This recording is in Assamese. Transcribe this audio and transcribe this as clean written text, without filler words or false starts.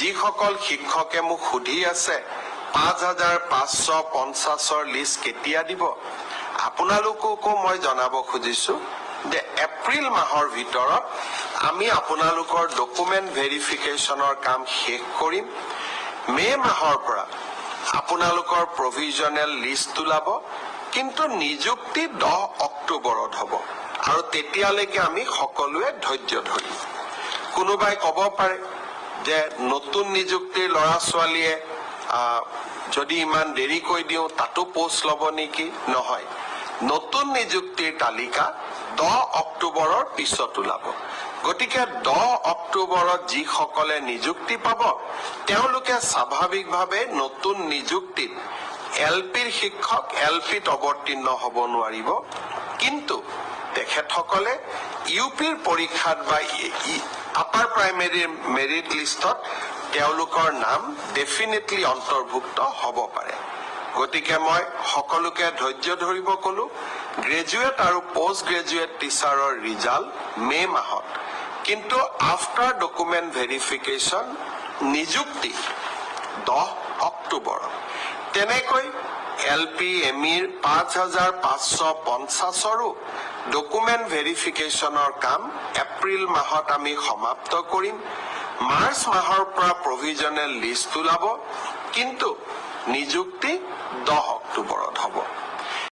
যিসকল শিক্ষকে মোক সুধি আছে 5550 লিষ্ট কেতিয়া দিব, আপোনালোককো মই জনাব খুজিছো যে এপ্ৰিল মাহৰ ভিতৰত আমি আপোনালোকৰ ডকুমেণ্ট ভেৰিফিকেশ্যনৰ কাম শেষ কৰিম। মে মাহৰ পৰা আপোনালোকৰ প্ৰভিজনেল লিষ্ট ওলাব, কিন্তু নিযুক্তি 10 অক্টোবৰত হ'ব আৰু তেতিয়ালৈকে আমি সকলোৱে ধৈৰ্য ধৰিম। কোনোবাই ক'ব পাৰে যে নতুন নিযুক্তিৰ ল'ৰা ছোৱালীয়ে যদি ইমান দেৰি কৈ দিওঁ তাতো পোষ্ট ল'ব নেকি? নহয়, নতুন নিযুক্তিৰ তালিকা 10 অক্টোবৰৰ পিছত ওলাব। গতিকে 10 অক্টোবৰত যিসকলে নিযুক্তি পাব তেওঁলোকে স্বাভাৱিকভাৱে নতুন নিযুক্তিত এলপিৰ শিক্ষক এলপিত অৱতীৰ্ণ হ'ব নোৱাৰিব, কিন্তু তেখেতসকলে ইউপিৰ পৰীক্ষাত বা আপাৰ প্ৰাইমেৰীৰ মেৰিট লিষ্টত তেওঁলোকৰ নাম ডেফিনেটলি অন্তৰ্ভুক্ত হ'ব পাৰে। গতিকে মই সকলোকে ধৈৰ্য ধৰিব ক'লো। গ্ৰেজুৱেট আৰু পোষ্ট গ্ৰেজুৱেট টিচাৰৰ ৰিজাল্ট মে মাহত, কিন্তু আফটাৰ ডকুমেণ্ট ভেৰিফিকেশ্যন নিযুক্তি 10 অক্টোবৰত। তেনেকৈ এলপি এমিৰ 5550ৰো ডকুমেণ্ট ভেৰিফিকেশ্যনৰ কাম এপ্ৰিল মাহত আমি সমাপ্ত কৰিম। মাৰ্চ মাহৰ পৰা প্ৰভিজনেল লিষ্ট ওলাব, কিন্তু নিযুক্তি 10 অক্টোবৰত হ'ব।